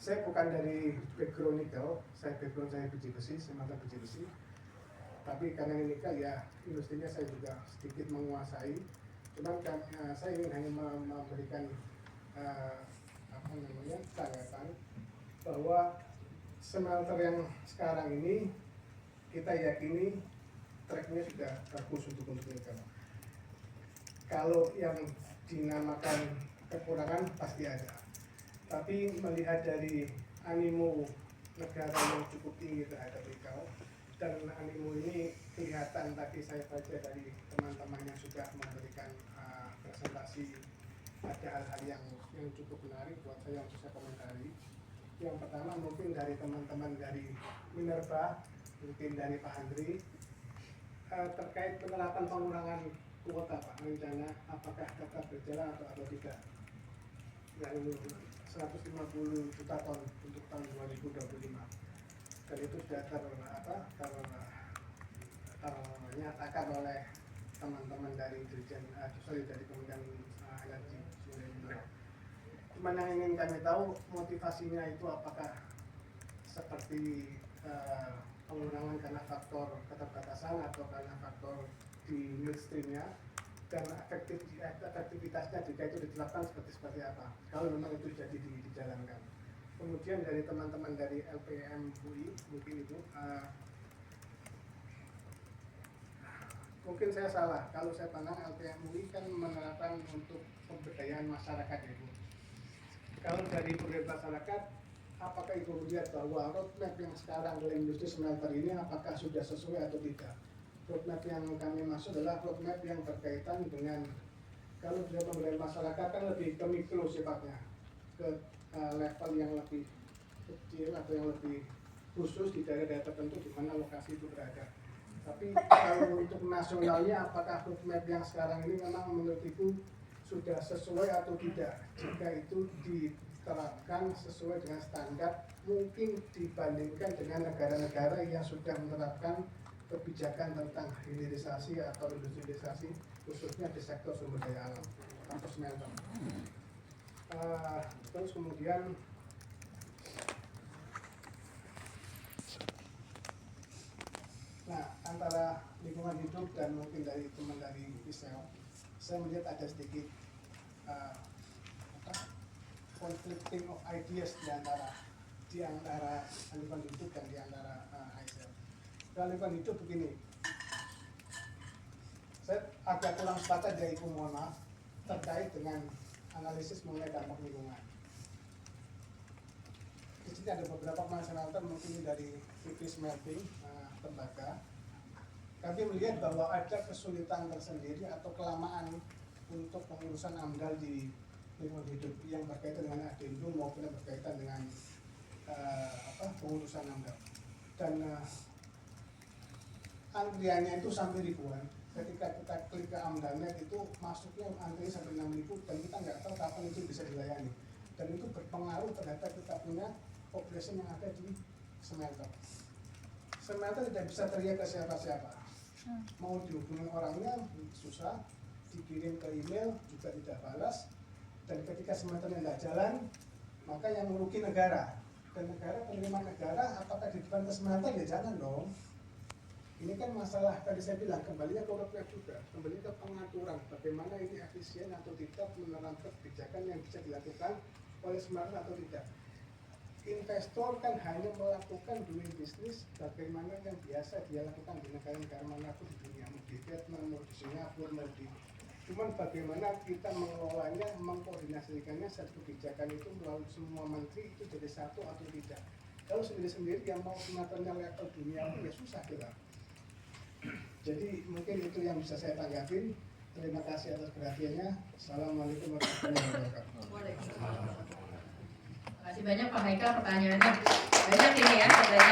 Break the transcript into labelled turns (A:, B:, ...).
A: saya bukan dari background nikel, background saya biji besi, saya mantan biji besi. Tapi karena ini nikel ya industrinya saya juga sedikit menguasai. Cuman kan saya ingin hanya memberikan tanggapan bahwa smelter yang sekarang ini kita yakini tracknya sudah bagus untuk nikel. Kalau yang dinamakan kekurangan pasti ada. Tapi melihat dari animo negara yang cukup tinggi terhadap nikel, dan animo ini kelihatan tadi saya baca dari teman-teman yang sudah memberikan presentasi, ada hal-hal yang cukup menarik buat saya untuk saya komentari. Yang pertama mungkin dari teman-teman dari Minerba, mungkin dari Pak Andri, terkait penerapan pengurangan kuota Pak, rencana apakah tetap berjalan atau tidak, yang 150 juta ton untuk tahun 2025, dan itu sudah ternyatakan oleh teman-teman dari dari Kementerian Energi. Cuma yang ingin kami tahu motivasinya itu apakah seperti pengurangan karena faktor keterbatasan atau karena faktor di midstreamnya, dan efektivitasnya jika itu diterapkan seperti apa kalau memang itu jadi dijalankan. Kemudian dari teman-teman dari LPM UI, mungkin itu mungkin saya salah kalau saya pandang LPM UI kan menerapkan untuk pemberdayaan masyarakat ya Bu. Kalau dari pemberdayaan masyarakat, apakah Ibu melihat bahwa roadmap yang sekarang dalam industri smelter ini apakah sudah sesuai atau tidak? Roadmap yang kami maksud adalah roadmap yang berkaitan dengan, kalau sudah pemberdayaan masyarakat kan lebih ke mikro sifatnya, ke level yang lebih kecil atau yang lebih khusus di daerah-daerah tertentu di mana lokasi itu berada. Tapi kalau untuk nasionalnya, apakah roadmap yang sekarang ini memang menurut Ibu sudah sesuai atau tidak? Jika itu diterapkan sesuai dengan standar, mungkin dibandingkan dengan negara-negara yang sudah menerapkan kebijakan tentang hilirisasi atau industrialisasi, khususnya di sektor sumber daya alam atau smelter. Terus kemudian antara lingkungan hidup dan mungkin dari teman dari ISEL, saya melihat ada sedikit conflicting of ideas di antara lingkungan hidup dan di antara ISEL. Dalam lingkungan hidup begini, saya agak kurang sepakat dari Ibu, mohon maaf, terkait dengan analisis mengenai dampak lingkungan. Di sini ada beberapa pemain smelter, mungkin dari PP Smelting, tembaga. Kami melihat bahwa ada kesulitan tersendiri atau kelamaan untuk pengurusan AMDAL di lingkungan hidup yang berkaitan dengan adendum maupun yang berkaitan dengan pengurusan AMDAL. Dan antriannya itu sampai ribuan. Ketika kita klik ke AMDALNet itu masuknya antrian sampai 6.000 dan kita nggak tahu kapan itu bisa dilayani. Dan itu berpengaruh terhadap kita punya populasi yang ada di smelter. Smelter tidak bisa teriak ke siapa-siapa. Mau dihubungi orangnya susah, dikirim ke email juga tidak balas, dan ketika smelternya tidak jalan, maka yang merugi negara. Dan negara, penerimaan negara, apakah di depan ke smelter? Ya jangan dong. Ini kan masalah, tadi saya bilang, kembalinya ke roadmap juga, kembali ke pengaturan, bagaimana ini efisien atau tidak menerapkan kebijakan yang bisa dilakukan oleh smelter atau tidak. Investor kan hanya melakukan doing bisnis bagaimana yang biasa dia lakukan di negara-negara manapun di dunia, mau di Vietnam, mau di Singapura, mau di... Cuman bagaimana kita mengelolanya, mengkoordinasikannya, satu kebijakan itu melalui semua menteri itu jadi satu atau tidak. Kalau sendiri-sendiri yang mau smelternya level dunia pun ya susah kita. Jadi mungkin itu yang bisa saya tanggapin. Terima kasih atas perhatiannya. Assalamualaikum warahmatullahi wabarakatuh.
B: Terima kasih banyak Pak Haikal, pertanyaannya banyak ini ya, banyak